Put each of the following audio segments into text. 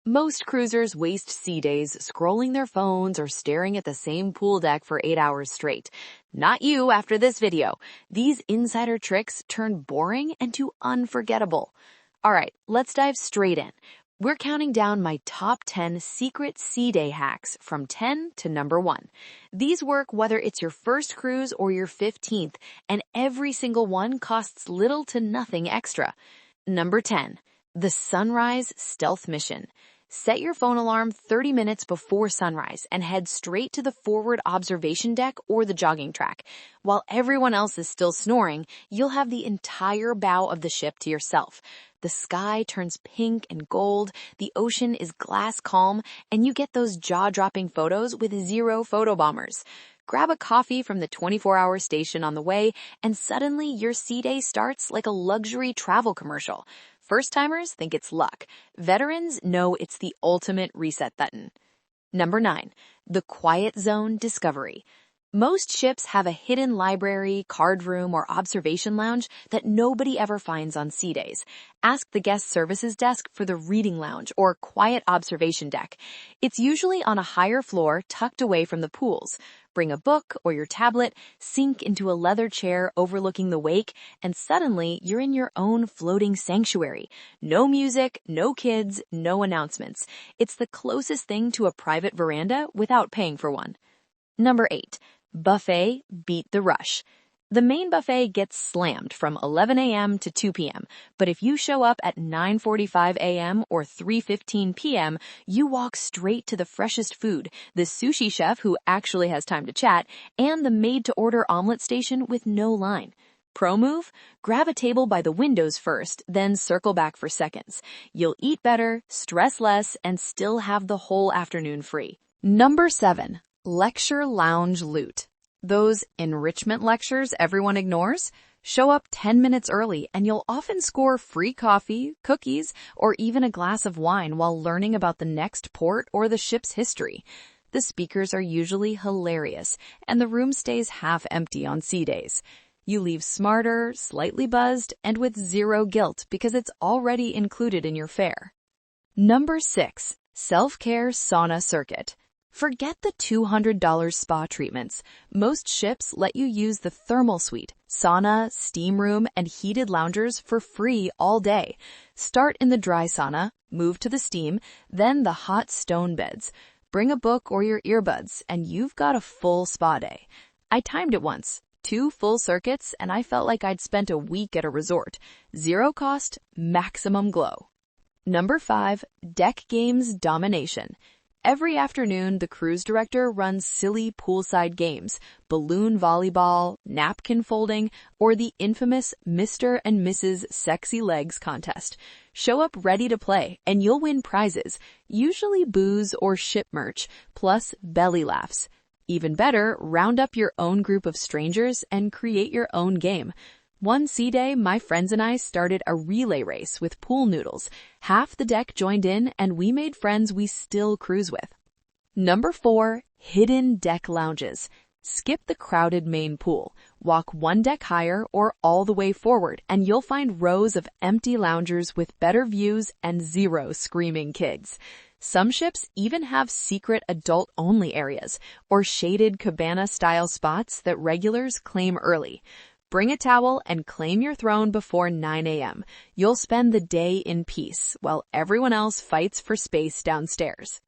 Most cruisers waste sea days scrolling their phones or staring at the same pool deck for 8 hours straight. Not you after this video. These insider tricks turn boring into unforgettable. Alright, let's dive straight in. We're counting down my top 10 secret sea day hacks from 10 to number 1. These work whether it's your first cruise or your 15th, and every single one costs little to nothing extra. Number 10. The Sunrise Stealth Mission. Set your phone alarm 30 minutes before sunrise and head straight to the forward observation deck or the jogging track. While everyone else is still snoring, you'll have the entire bow of the ship to yourself. The sky turns pink and gold, the ocean is glass calm, and you get those jaw-dropping photos with zero photobombers. Grab a coffee from the 24-hour station on the way, and suddenly your sea day starts like a luxury travel commercial. First-timers think it's luck. Veterans know it's the ultimate reset button. Number 9. The Quiet Zone Discovery. Most ships have a hidden library, card room, or observation lounge that nobody ever finds on sea days. Ask the guest services desk for the reading lounge or quiet observation deck. It's usually on a higher floor tucked away from the pools. Bring a book or your tablet, sink into a leather chair overlooking the wake, and suddenly you're in your own floating sanctuary. No music, no kids, no announcements. It's the closest thing to a private veranda without paying for one. Number 8. Buffet Beat the Rush. The main buffet gets slammed from 11 a.m. to 2 p.m., but if you show up at 9:45 a.m. or 3:15 p.m., you walk straight to the freshest food, the sushi chef who actually has time to chat, and the made-to-order omelet station with no line. Pro move? Grab a table by the windows first, then circle back for seconds. You'll eat better, stress less, and still have the whole afternoon free. Number 7. Lecture Lounge Loot. Those enrichment lectures everyone ignores? Show up 10 minutes early and you'll often score free coffee, cookies, or even a glass of wine while learning about the next port or the ship's history. The speakers are usually hilarious, and the room stays half empty on sea days. You leave smarter, slightly buzzed, and with zero guilt because it's already included in your fare. Number 6. SelfCare Sauna Circuit. Forget the $200 spa treatments. Most ships let you use the thermal suite, sauna, steam room, and heated loungers for free all day. Start in the dry sauna, move to the steam, then the hot stone beds. Bring a book or your earbuds, and you've got a full spa day. I timed it once. 2 full circuits, and I felt like I'd spent a week at a resort. Zero cost, maximum glow. Number 5. Deck Games Domination. Every afternoon, the cruise director runs silly poolside games, balloon volleyball, napkin folding, or the infamous Mr. and Mrs. Sexy Legs contest. Show up ready to play, and you'll win prizes, usually booze or ship merch, plus belly laughs. Even better, round up your own group of strangers and create your own game. One sea day, my friends and I started a relay race with pool noodles. Half the deck joined in, and we made friends we still cruise with. Number 4. Hidden Deck Lounges. Skip the crowded main pool. Walk one deck higher or all the way forward, and you'll find rows of empty loungers with better views and zero screaming kids. Some ships even have secret adult-only areas or shaded cabana-style spots that regulars claim early. Bring a towel and claim your throne before 9 a.m. You'll spend the day in peace while everyone else fights for space downstairs.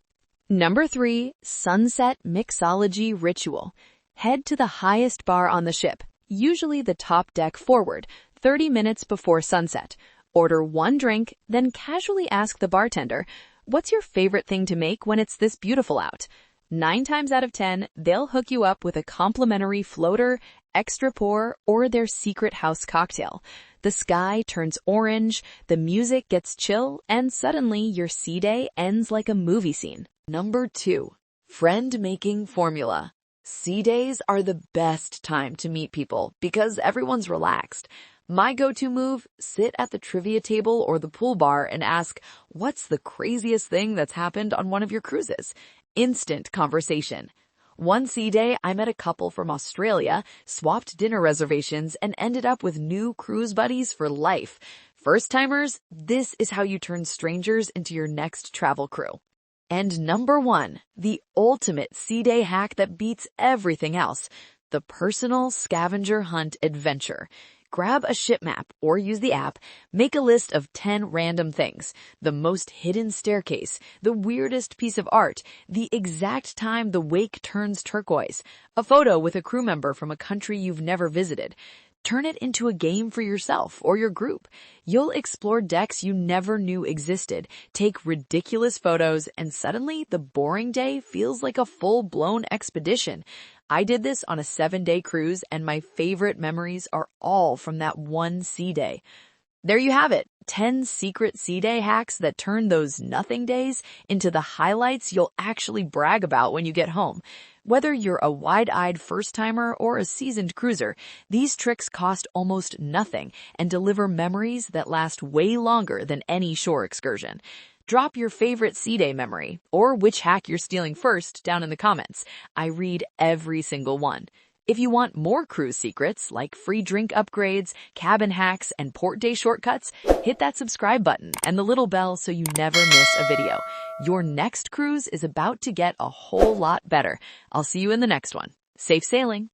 Number 3. Sunset Mixology Ritual. Head to the highest bar on the ship, usually the top deck forward, 30 minutes before sunset. Order one drink, then casually ask the bartender, "What's your favorite thing to make when it's this beautiful out?" 9 times out of 10, they'll hook you up with a complimentary floater, extra pour, or their secret house cocktail. The sky turns orange, the music gets chill, and suddenly your sea day ends like a movie scene. Number 2. Friend-making formula. Sea days are the best time to meet people because everyone's relaxed. My go-to move, sit at the trivia table or the pool bar and ask, "What's the craziest thing that's happened on one of your cruises?" Instant conversation. One sea day, I met a couple from Australia, swapped dinner reservations, and ended up with new cruise buddies for life. first-timers, this is how you turn strangers into your next travel crew. And number 1, the ultimate sea day hack that beats everything else, the personal scavenger hunt adventure. Grab a ship map or use the app, make a list of 10 random things, the most hidden staircase, the weirdest piece of art, the exact time the wake turns turquoise, a photo with a crew member from a country you've never visited. Turn it into a game for yourself or your group. You'll explore decks you never knew existed, take ridiculous photos, and suddenly the boring day feels like a full-blown expedition. I did this on a 7-day cruise, and my favorite memories are all from that one sea day. There you have it, 10 secret sea day hacks that turn those nothing days into the highlights you'll actually brag about when you get home. Whether you're a wide-eyed first-timer or a seasoned cruiser, these tricks cost almost nothing and deliver memories that last way longer than any shore excursion. Drop your favorite sea day memory or which hack you're stealing first down in the comments. I read every single one. If you want more cruise secrets like free drink upgrades, cabin hacks, and port day shortcuts, hit that subscribe button and the little bell so you never miss a video. Your next cruise is about to get a whole lot better. I'll see you in the next one. Safe sailing!